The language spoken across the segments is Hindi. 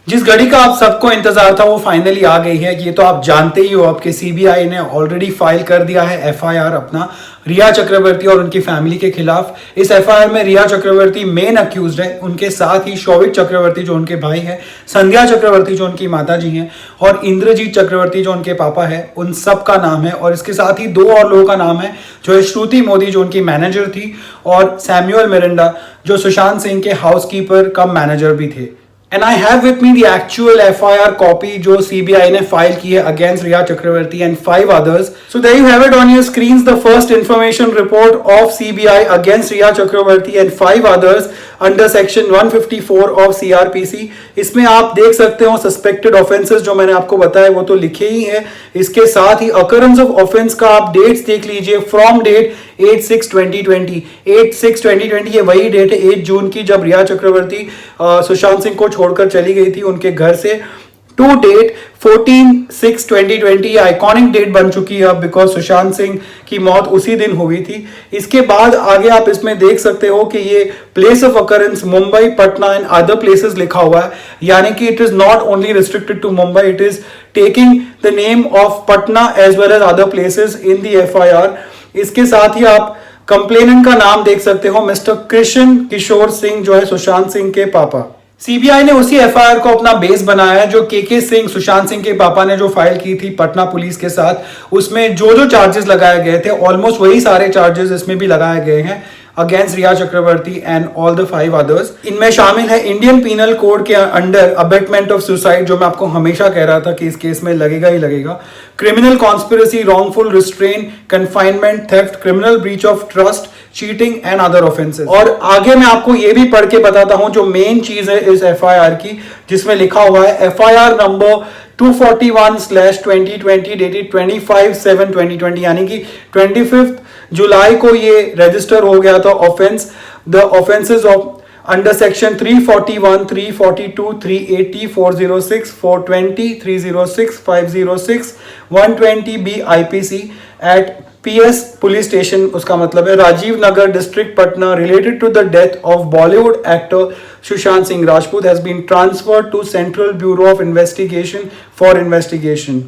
जिस घड़ी का आप सबको इंतजार था वो फाइनली आ गई है। ये तो आप जानते ही हो, आपके सीबीआई ने ऑलरेडी फाइल कर दिया है एफआईआर अपना रिया चक्रवर्ती और उनकी फैमिली के खिलाफ। इस एफआईआर में रिया चक्रवर्ती मेन अक्यूज्ड है, उनके साथ ही शौविक चक्रवर्ती जो उनके भाई हैं, संध्या चक्रवर्ती जो उनकी माता जी हैं और इंद्रजीत चक्रवर्ती जो उनके पापा है, उन सब का नाम है। और इसके साथ ही दो और लोगों का नाम है, जो है श्रुति मोदी जो उनकी मैनेजर थी और सैमुअल मिरिंडा जो सुशांत सिंह के हाउसकीपर कम मैनेजर भी थे। And I have with me the actual FIR copy जो CBI ने फाइल की है against Riya Chakravarti and 5 others. So there you have it on your screens, the first information report of CBI against Riya Chakravarti and 5 others under section 154 of CRPC. इसमें आप देख सकते हो suspected offences जो मैंने आपको बताया वो तो लिखे ही है। इसके साथ ही occurrence of offense का आप dates देख लीजिए, from date 8/6/2020, 8/6/2020 ये वही डेट है 8 जून की जब रिया चक्रवर्ती सुशांत सिंह को छोड़कर चली गई थी उनके घर से। टू डेट 14/6/2020 ये आइकॉनिक डेट बन चुकी है अब, बिकॉज सुशांत सिंह की मौत उसी दिन हुई थी। इसके बाद आगे आप इसमें देख सकते हो कि ये place of occurrence Mumbai, Patna and other places लिखा हुआ है, यानी कि it is not only restricted to Mumbai, it is taking the name of Patna as well as other places in the FIR. इसके साथ ही आप कंप्लेनेंट का नाम देख सकते हो, मिस्टर कृष्ण किशोर सिंह जो है सुशांत सिंह के पापा। सीबीआई ने उसी एफआईआर को अपना बेस बनाया है जो के सिंह, सुशांत सिंह के पापा ने जो फाइल की थी पटना पुलिस के साथ। उसमें जो जो चार्जेस लगाए गए थे ऑलमोस्ट वही सारे चार्जेस इसमें भी लगाए गए हैं against Rhea Chakraborty and all the 5 others. इनमें शामिल है इंडियन पीनल कोड के अंडर अबेटमेंट ऑफ सुसाइड, जो मैं आपको हमेशा कह रहा था कि इस केस में लगेगा ही लगेगा, criminal conspiracy, wrongful restrain, confinement, theft, criminal breach of trust, cheating and other offences. और आगे मैं आपको ये भी पढ़ के बताता हूं जो मेन चीज है इस एफआईआर की, जिसमें लिखा हुआ है एफआईआर नंबर 241/2020 डेटेड 25/7/2020, यानी कि 25 जुलाई को ये रजिस्टर हो गया था offence. The offences of under section 341, 342, 380, 406, 420, 306, 506, 120B IPC at PS police station, उसका मतलब है Rajiv Nagar district Patna, related to the death of Bollywood actor Sushant Singh Rajput has been transferred to central bureau of investigation for investigation.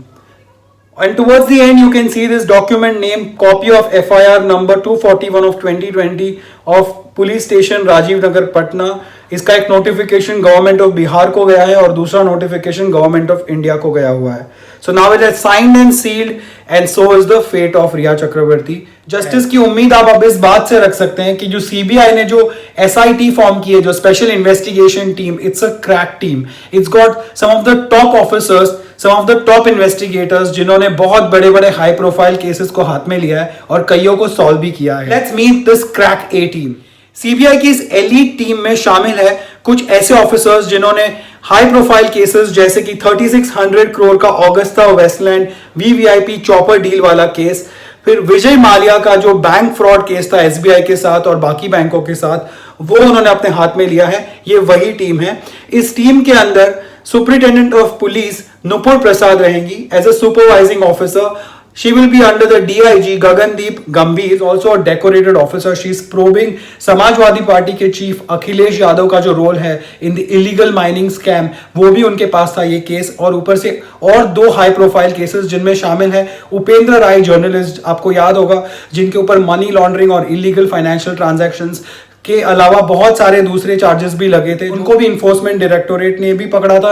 And towards the end you can see this document named copy of FIR number 241 of 2020 of police station Rajiv Nagar Patna. इसका एक नोटिफिकेशन गवर्नमेंट ऑफ बिहार को गया है और दूसरा नोटिफिकेशन गवर्नमेंट ऑफ इंडिया को गया हुआ है। So now it is signed and sealed and so is the fate of Rhea Chakraborty. Justice की उम्मीद आप अब इस बात से रख सकते हैं कि जो सीबीआई ने जो एसआईटी फॉर्म की है, जो special investigation team, it's a crack team, it's got some of the top officers, some of the top investigators जिन्होंने बहुत बड़े बड़े हाई प्रोफाइल केसेस को हाथ में लिया है और कईयों को सॉल्व भी किया है। Let's meet this crack a team. CBI की इस एलीट टीम में शामिल है कुछ ऐसे ऑफिसर्स जिन्होंने हाई प्रोफाइल केसेस जैसे कि 3600 करोड़ का Augusta Westland VVIP chopper deal वाला केस, फिर विजय माल्या का जो बैंक फ्रॉड केस था एसबीआई के साथ और बाकी बैंकों के साथ, वो उन्होंने अपने हाथ में लिया है। ये वही टीम है। इस टीम के अंदर superintendent of police Nupur Prasad रहेंगी as a supervising officer. She will be under the DIG Gagandeep Gambhir, also a decorated officer. She is probing Samajwadi party के चीफ अखिलेश यादव का जो रोल है in the illegal mining scam, वो भी उनके पास था ये केस। और ऊपर से और 2 हाई प्रोफाइल केसेस जिनमें शामिल है उपेंद्र राय जर्नलिस्ट, आपको याद होगा, जिनके ऊपर मनी लॉन्ड्रिंग और इलीगल फाइनेंशियल ट्रांजैक्शंस के अलावा बहुत सारे दूसरे चार्जेस भी लगे थे। उनको भी इन्फोर्समेंट डायरेक्टोरेट ने भी पकड़ा था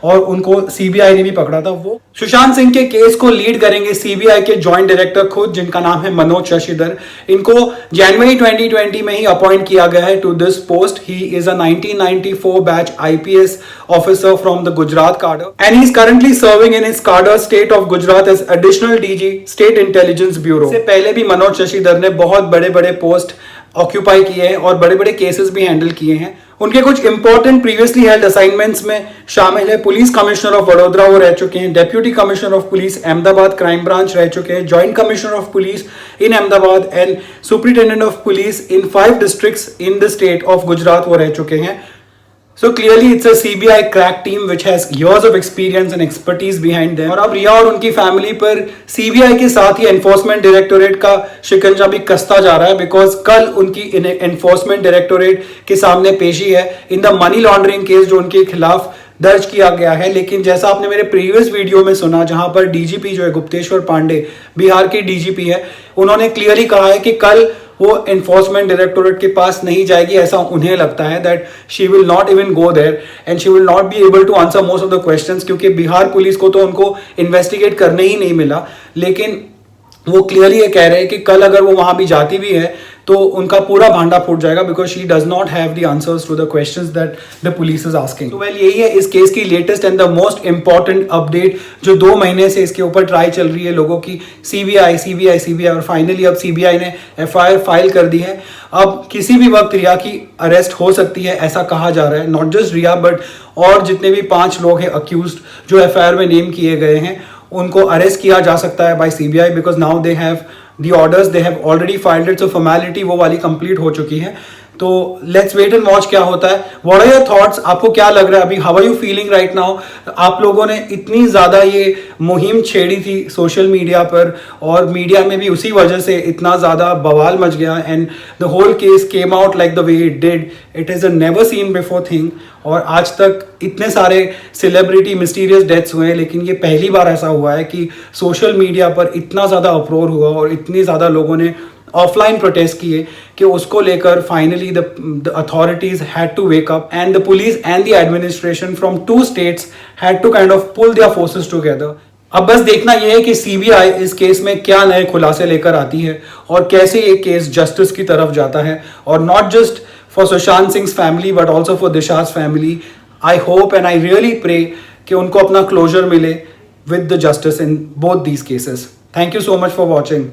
और उनको सीबीआई ने भी पकड़ा था। वो सुशांत सिंह के केस को लीड करेंगे सीबीआई के जॉइंट डायरेक्टर खुद, जिनका नाम है मनोज शशिधर। इनको जनवरी 2020 में ही अपॉइंट किया गया है to this post. He is a 1994 batch IPS officer from the Gujarat cadre and he is currently serving in his cadre state of Gujarat as additional DG state intelligence bureau. इससे पहले भी मनोज शशिधर ने बहुत बड़े बड़े पोस्ट ऑक्यूपाई किए हैं और बड़े बड़े केसेस भी हैंडल किए हैं। उनके कुछ इंपॉर्टेंट प्रीवियसली हेल्ड असाइनमेंट्स में शामिल है पुलिस कमिश्नर ऑफ वडोदरा वो रह चुके हैं, deputy commissioner of police Ahmedabad crime branch रह चुके हैं, joint commissioner of police in Ahmedabad and superintendent of police in 5 districts in the state of Gujarat वो रह चुके हैं। So clearly it's a CBI crack team which has years of experience and expertise behind them। और अब रिया और उनकी फैमिली पर CBI के साथ ही एनफोर्समेंट डायरेक्टोरेट का शिकंजा भी कसता जा रहा है, बिकॉज कल उनकी एनफोर्समेंट डायरेक्टोरेट के सामने पेशी है in the money laundering case जो उनके खिलाफ दर्ज किया गया है। लेकिन जैसा आपने मेरे प्रीवियस वीडियो में सुना, जहां पर डीजीपी जो है गुप्तेश्वर पांडे, बिहार के डीजीपी है, उन्होंने क्लियरली कहा है कि कल वो एनफोर्समेंट डायरेक्टोरेट के पास नहीं जाएगी, ऐसा उन्हें लगता है, that she will not even go there and she will not be able to answer most of the questions, क्योंकि बिहार पुलिस को तो उनको इन्वेस्टिगेट करने ही नहीं मिला। लेकिन वो क्लियरली ये कह रहे हैं कि कल अगर वो वहां भी जाती भी है तो उनका पूरा भांडा फूट जाएगा, because she does not have the answers to the questions that the police is asking. तो वेल, यही है इस केस की latest and the most important update, जो 2 महीने से इसके ऊपर ट्राई चल रही है लोगों की, सीबीआई, और फाइनली अब सीबीआई ने एफआईआर फाइल कर दी है। अब किसी भी वक्त रिया की अरेस्ट हो सकती है, ऐसा कहा जा रहा है। नॉट जस्ट रिया बट और जितने भी 5 लोग हैं अक्यूज्ड जो एफआईआर में नेम किए गए हैं, उनको अरेस्ट किया जा सकता है by CBI, because now they have the orders, they have already filed it, so formality वो वाली कंप्लीट हो चुकी है। तो लेट्स वेट एंड वॉच क्या होता है। What are your thoughts? आपको क्या लग रहा है अभी? How are you feeling right now? आप लोगों ने इतनी ज्यादा ये मुहिम छेड़ी थी सोशल मीडिया पर, और मीडिया में भी उसी वजह से इतना ज्यादा बवाल मच गया, and the whole case came out like the way it did. It is a never seen before thing, और आज तक इतने सारे सेलिब्रिटी मिस्टीरियस डेथ्स हुए हैं, लेकिन ये पहली बार ऐसा हुआ है कि सोशल मीडिया पर इतना ज़्यादा अप्रोर हुआ और इतनी ज़्यादा लोगों ने ऑफलाइन प्रोटेस्ट किए कि उसको लेकर finally the authorities had to wake up, and the police and the administration from 2 states had to kind of pull their forces together. अब बस देखना यह है कि सीबीआई इस केस में क्या नए खुलासे लेकर आती है और कैसे ये केस जस्टिस की तरफ जाता है, और not just for Sushant Singh family but also for Disha's family. I hope and I really pray कि उनको अपना क्लोजर मिले with the justice in both these cases. Thank you so much for watching.